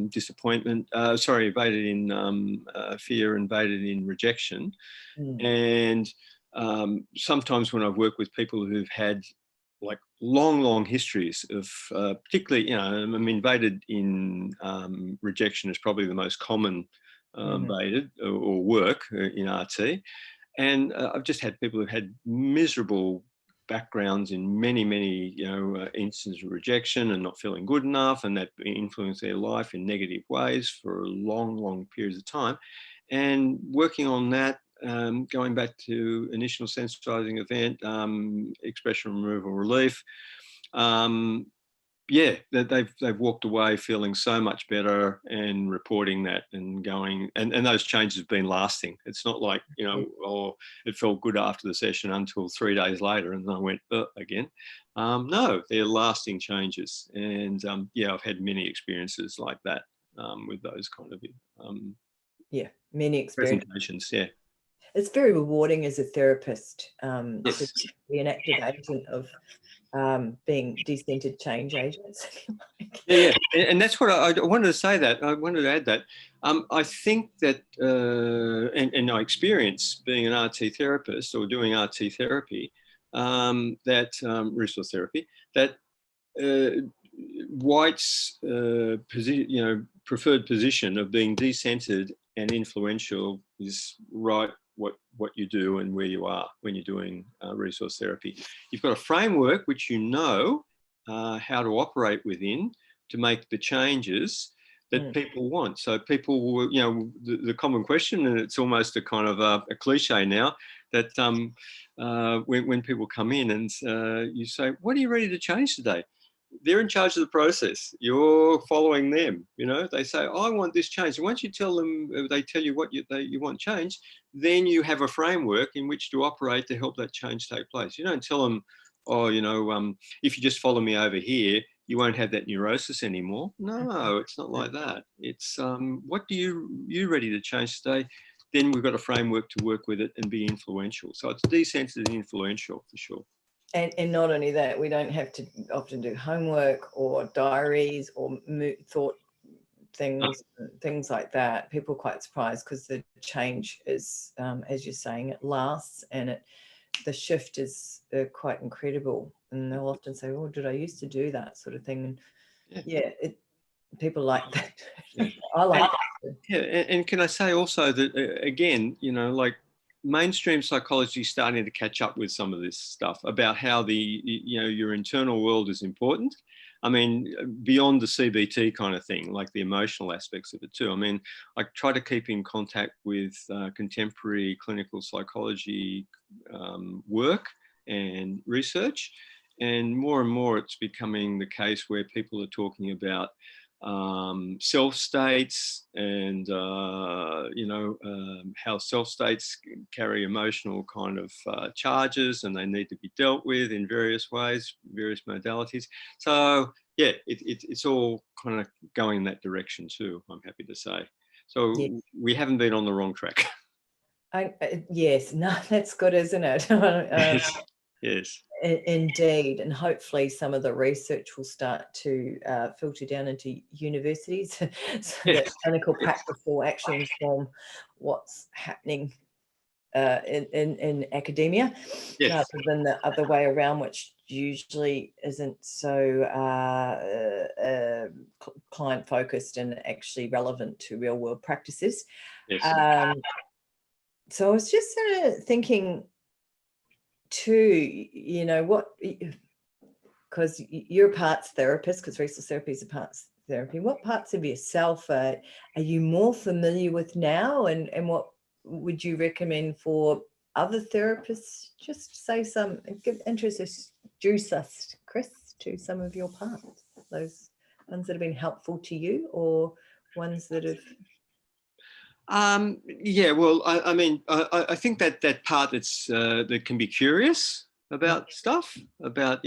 disappointment. Baited in fear and baited in rejection. And sometimes when I've worked with people who've had like long histories of, particularly, you know, I mean, baited in rejection is probably the most common baited or work in RT. And I've just had people who've had miserable backgrounds in many, you know, instances of rejection and not feeling good enough, and that influenced their life in negative ways for long periods of time. And working on that, going back to initial sensitizing event, expression removal relief, yeah, they've walked away feeling so much better and reporting that and going, and those changes have been lasting. It's not like, you know, oh, it felt good after the session until 3 days later and I went again. No, they're lasting changes. And yeah, I've had many experiences like that with those kind of many experiences. presentations. Yeah. It's very rewarding as a therapist Yes. to be an active agent of being decentered change agents. Yeah, and that's what I wanted to say. That I wanted to add that I think that, and I experience being an RT therapist or doing RT therapy, that resource therapy, that White's preferred position of being decentered and influential is right. What you do and where you are when you're doing resource therapy. You've got a framework which you know how to operate within to make the changes that people want. So people will, the common question, and it's almost a kind of a cliche now, that when people come in and you say, what are you ready to change today? They're in charge of the process. You're following them. They say, I want this change. And once you tell them, they tell you what you want changed, then you have a framework in which to operate to help that change take place. You don't tell them, if you just follow me over here, you won't have that neurosis anymore. No, it's not like that. It's what do you ready to change today? Then we've got a framework to work with it and be influential. So it's decentered and influential for sure. And not only that, we don't have to often do homework or diaries or thought things like that. People are quite surprised because the change is, as you're saying, it lasts, and the shift is quite incredible. And they'll often say, "Oh, did I used to do that sort of thing?" And people like that. Yeah. I like that. Yeah, and can I say also that again, like mainstream psychology is starting to catch up with some of this stuff about how your internal world is important. I mean, beyond the CBT kind of thing, like the emotional aspects of it too. I mean, I try to keep in contact with contemporary clinical psychology work and research. And more it's becoming the case where people are talking about self states and how self states carry emotional kind of charges, and they need to be dealt with in various ways, various modalities. So it's all kind of going in that direction too, I'm happy to say. So we haven't been on the wrong track. Yes, no, that's good, isn't it? Yes. Indeed, and hopefully some of the research will start to filter down into universities so that clinical practice will actually inform what's happening in academia, rather than the other way around, which usually isn't so client focused and actually relevant to real world practices. So I was just thinking too, because you're a parts therapist, because resource therapy is a parts therapy. What parts of yourself are you more familiar with now, and what would you recommend for other therapists? Just say introduce us, Chris, to some of your parts, those ones that have been helpful to you, or ones that have... Well, I mean, I think that part that can be curious about stuff, about,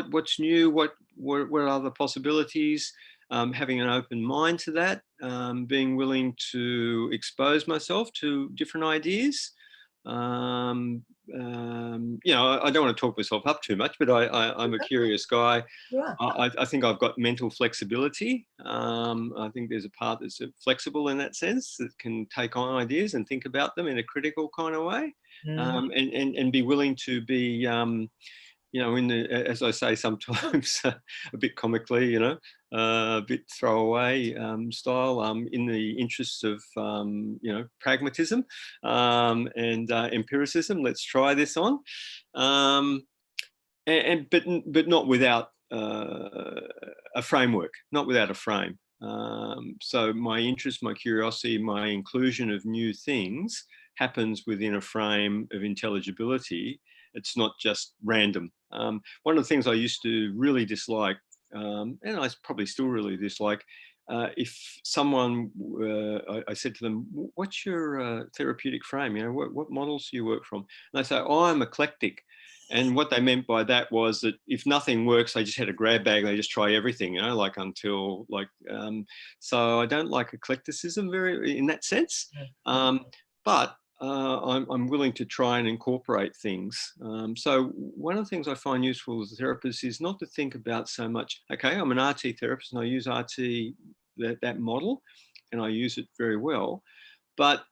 what's new, what are other possibilities, having an open mind to that, being willing to expose myself to different ideas. I don't want to talk myself up too much, but I'm a curious guy. Yeah. I think I've got mental flexibility. I think there's a part that's flexible in that sense, that can take on ideas and think about them in a critical kind of way, and be willing to be, as I say sometimes, a bit comically, a bit throwaway style, in the interests of, pragmatism and empiricism. Let's try this on, but not without a framework, not without a frame. So my interest, my curiosity, my inclusion of new things happens within a frame of intelligibility. It's not just random. One of the things I used to really dislike, and I probably still really dislike, if someone, I said to them, what's your therapeutic frame? You know, what models do you work from? And they say, oh, I'm eclectic. And what they meant by that was that if nothing works, they just had a grab bag. They just try everything, you know, like until like, so I don't like eclecticism very in that sense. But I'm willing to try and incorporate things. So one of the things I find useful as a therapist is not to think about so much, okay, I'm an RT therapist and I use RT, that model, and I use it very well. But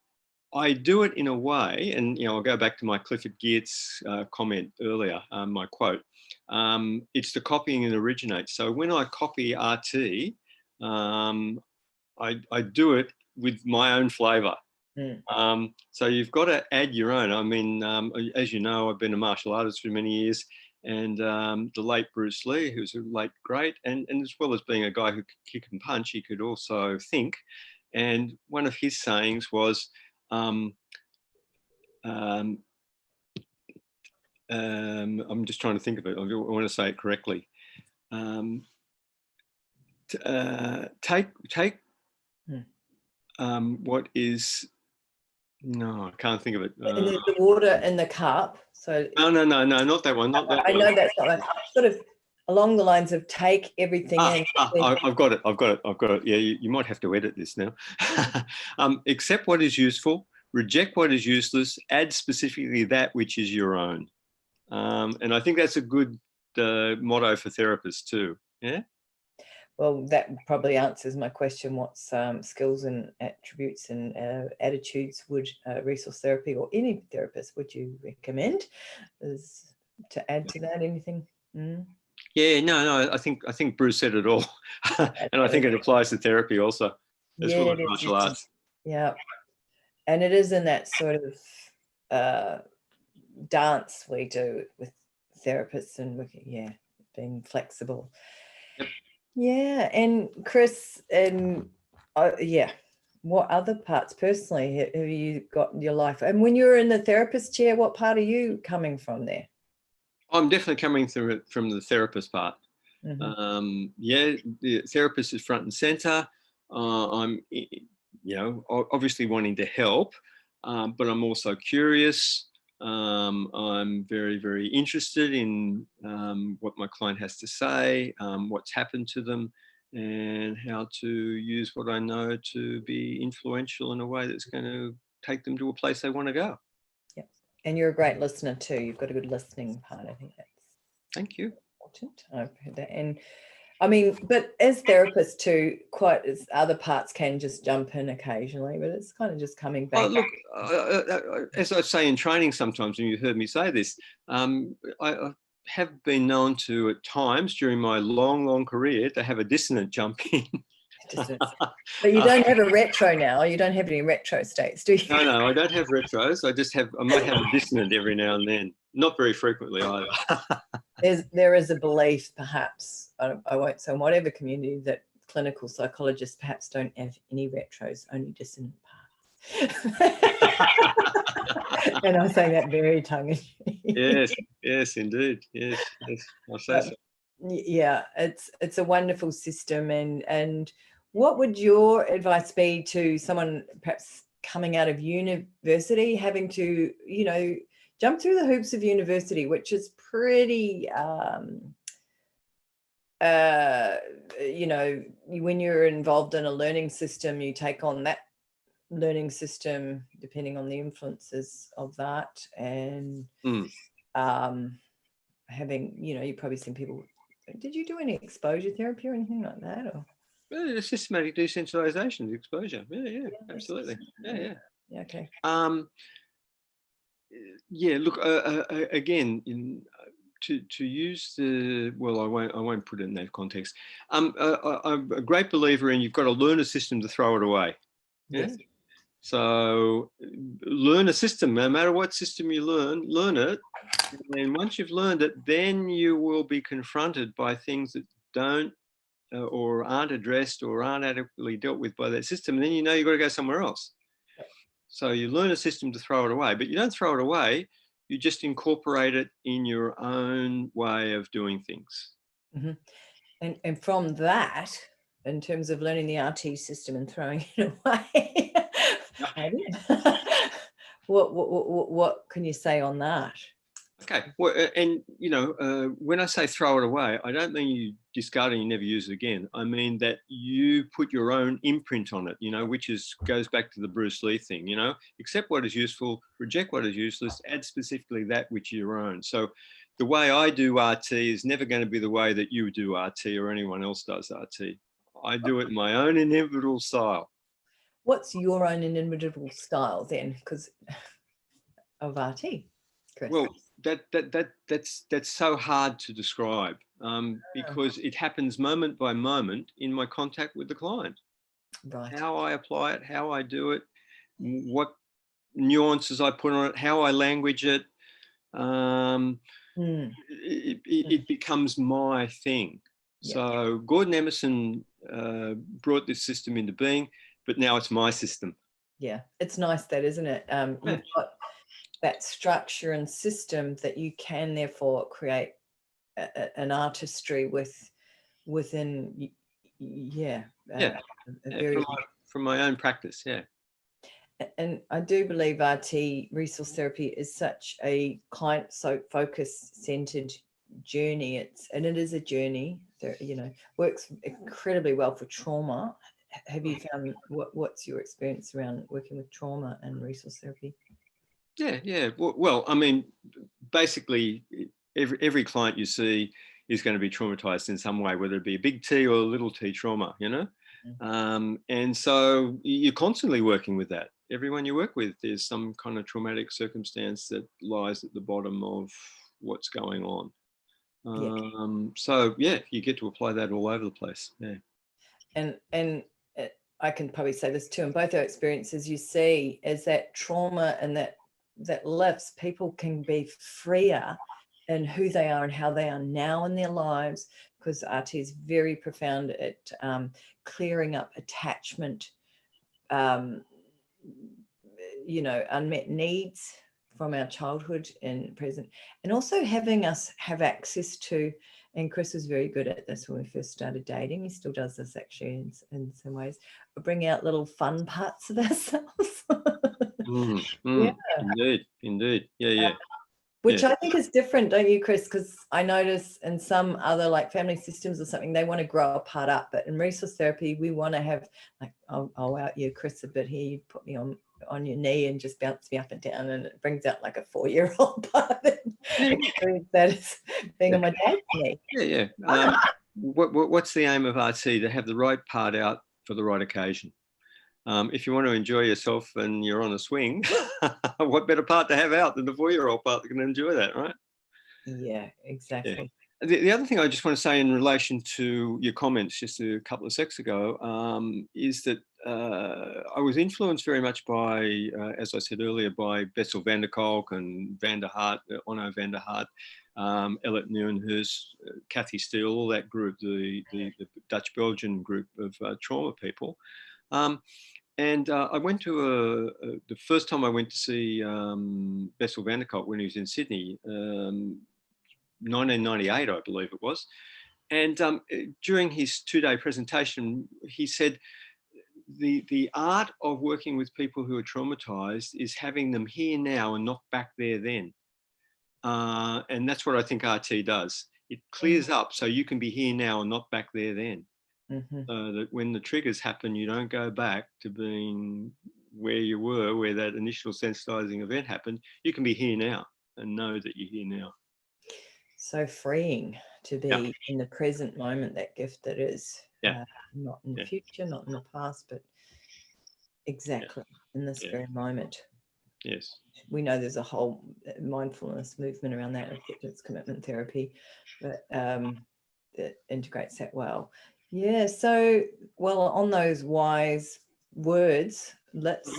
I do it in a way, and you know, I'll go back to my Clifford Geertz comment earlier, my quote. It's the copying that originates. So when I copy RT, I do it with my own flavour. So you've got to add your own. I mean, as you know, I've been a martial artist for many years, and the late Bruce Lee, who's a late great, and as well as being a guy who could kick and punch, he could also think. And one of his sayings was, I'm just trying to think of it. I want to say it correctly. Take what is, no, I can't think of it. And there's the water in the cup. So no, not that one. Not that I one. know that's not that. Sort of along the lines of take everything in. I've got it. Yeah, you might have to edit this now. Accept what is useful, reject what is useless, add specifically that which is your own. And I think that's a good motto for therapists too. Yeah. Well, that probably answers my question. What skills and attributes and attitudes would resource therapy or any therapist would you recommend? Is to add to that anything? Yeah, no, I think Bruce said it all, and I think it applies to therapy also, as well as martial arts. Yeah, and it is in that sort of dance we do with therapists, and being flexible. Yep. Yeah, and Chris, and what other parts personally have you got in your life? And when you're in the therapist chair, what part are you coming from there? I'm definitely coming through it from the therapist part. The therapist is front and center. I'm, obviously wanting to help, but I'm also curious. I'm very, very interested in what my client has to say, what's happened to them, and how to use what I know to be influential in a way that's going to take them to a place they want to go. Yeah, and you're a great listener too. You've got a good listening part. I think that's thank you. Important. I've heard that, and I mean, but as therapists too, quite as other parts can just jump in occasionally, but it's kind of just coming back. Look, as I say in training sometimes, and you heard me say this, I have been known to at times during my long career to have a dissonant jump in. But you don't have a retro now. You don't have any retro states, do you? No, I don't have retros. I might have a dissonant every now and then. Not very frequently either. There is a belief, perhaps, I won't say in whatever community, that clinical psychologists perhaps don't have any retros, only dissonant parts. And I say that very tongue-in-cheek. Yes, indeed. Yes, I'll say so. Yeah, it's a wonderful system. And what would your advice be to someone perhaps coming out of university, having to, jump through the hoops of university, which is pretty, when you're involved in a learning system, you take on that learning system depending on the influences of that. And having, you've probably seen people, did you do any exposure therapy or anything like that? Or? Well, systematic desensitization, exposure. Yeah, absolutely. Yeah. Okay. Look, again, to use the, well, I won't put it in that context. I'm a great believer in you've got to learn a system to throw it away. Yeah. Yes. So learn a system, no matter what system you learn it. And once you've learned it, then you will be confronted by things that don't or aren't addressed or aren't adequately dealt with by that system. And then you've got to go somewhere else. So you learn a system to throw it away, but you don't throw it away. You just incorporate it in your own way of doing things. Mm-hmm. And from that, in terms of learning the RT system and throwing it away. What can you say on that? Okay, well, and when I say throw it away, I don't mean you discard it and you never use it again. I mean that you put your own imprint on it, which goes back to the Bruce Lee thing, accept what is useful, reject what is useless, add specifically that which is your own. So the way I do RT is never going to be the way that you do RT or anyone else does RT. I do it in my own inimitable style. What's your own inimitable style then, because of RT, Chris? Well, that's so hard to describe because it happens moment by moment in my contact with the client. Right. How I apply it, how I do it, what nuances I put on it, how I language it. It becomes my thing. Yeah. So Gordon Emerson brought this system into being, but now it's my system. Yeah, it's nice that, isn't it? You've got that structure and system that you can therefore create an artistry within. From my own practice. Yeah. And I do believe RT, resource therapy, is such a client focused centered journey. It is a journey that, works incredibly well for trauma. Have you found what's your experience around working with trauma and resource therapy? Yeah. Well, I mean, basically every client you see is going to be traumatized in some way, whether it be a big T or a little T trauma, and so you're constantly working with that. Everyone you work with, there's some kind of traumatic circumstance that lies at the bottom of what's going on. So yeah, you get to apply that all over the place. Yeah. And I can probably say this too, in both our experiences, you see is that trauma and that lifts, people can be freer in who they are and how they are now in their lives, because RT is very profound at clearing up attachment, unmet needs from our childhood and present, and also having us have access to, and Chris was very good at this when we first started dating. He still does this actually in some ways, bring out little fun parts of ourselves. Yeah. Indeed. Yeah. Which I think is different, don't you, Chris? Because I notice in some other like family systems or something, they want to grow a part up. But in resource therapy, we want to have like, I'll out you, Chris, a bit here. You put me on your knee and just bounce me up and down, and it brings out like a 4-year-old part of it. That is being on my dad's knee. Yeah. What's the aim of RT? To have the right part out for the right occasion. If you want to enjoy yourself and you're on a swing, what better part to have out than the 4-year-old part that can enjoy that, right? Yeah, exactly. Yeah. The other thing I just want to say in relation to your comments just a couple of seconds ago is that I was influenced very much by, as I said earlier, by Bessel van der Kolk and Van der Hart, Onno van der Hart, Elliot Nieuwenhuis, Kathy Steele, all that group, the Dutch-Belgian group of trauma people. And I went to the first time I went to see Bessel van der Kolk when he was in Sydney, 1998, I believe it was. And during his 2-day presentation, he said, the art of working with people who are traumatized is having them here now and not back there then. And that's what I think RT does. It clears up so you can be here now and not back there then. So that when the triggers happen, you don't go back to being where you were, where that initial sensitizing event happened. You can be here now and know that you're here now. So freeing to be in the present moment, that gift that is, not in the future, not in the past, but exactly in this very moment. Yes. We know there's a whole mindfulness movement around that, acceptance commitment therapy, that integrates that well. Yeah. So, well, on those wise words, let's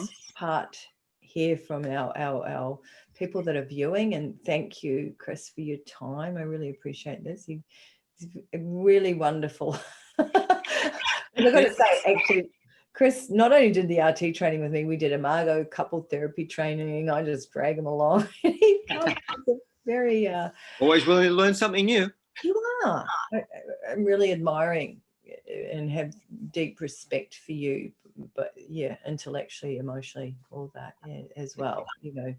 hear from our people that are viewing. And thank you, Chris, for your time. I really appreciate this. It's really wonderful. And I've got to say, actually, Chris not only did the RT training with me, we did Imago couple therapy training. I just drag him along. He comes very always willing to learn something new. You are. I'm really admiring and have deep respect for you, but yeah, intellectually, emotionally, all that, yeah, as well, you know.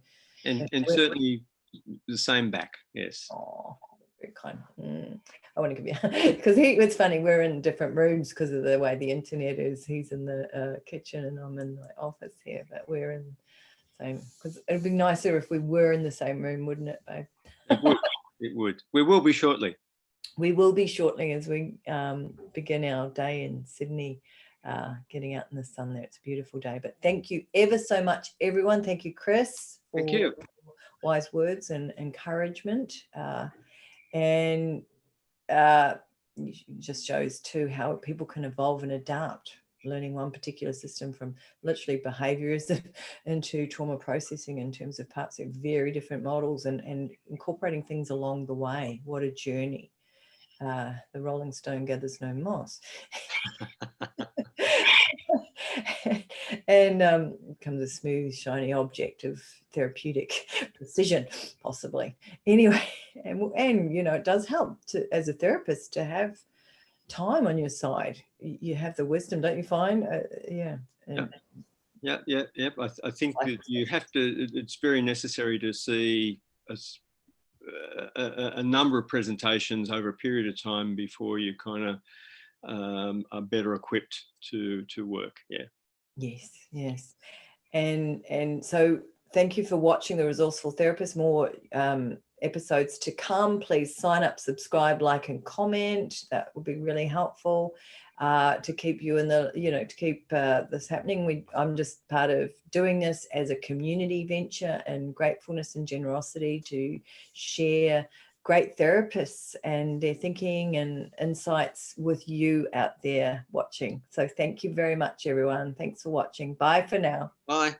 And certainly the same back, yes. Oh, very kind. I want to give you, because it's funny, we're in different rooms because of the way the internet is. He's in the kitchen and I'm in the office here, but we're in the same, because it'd be nicer if we were in the same room, wouldn't it, babe? It would. It would. We will be shortly. We will be shortly as we begin our day in Sydney, getting out in the sun there. It's a beautiful day. But thank you ever so much, everyone. Thank you, Chris, for Thank you. Wise words and encouragement. And it just shows too how people can evolve and adapt, learning one particular system from literally behaviorism into trauma processing in terms of parts of very different models, and incorporating things along the way. What a journey. The rolling stone gathers no moss. And comes a smooth, shiny object of therapeutic precision, possibly. Anyway, and you know, it does help to, as a therapist, to have time on your side. You have the wisdom, don't you find? Yeah. Yeah. I think that you have to. It's very necessary to see a number of presentations over a period of time before you kind of are better equipped to work. Yeah. Yes. And so thank you for watching The Resourceful Therapist. More episodes to come. Please sign up, subscribe, like, and comment. That would be really helpful to keep you in the, you know, to keep this happening. I'm just part of doing this as a community venture, and gratefulness and generosity to share great therapists and their thinking and insights with you out there watching. So thank you very much, everyone. Thanks for watching. Bye for now. Bye.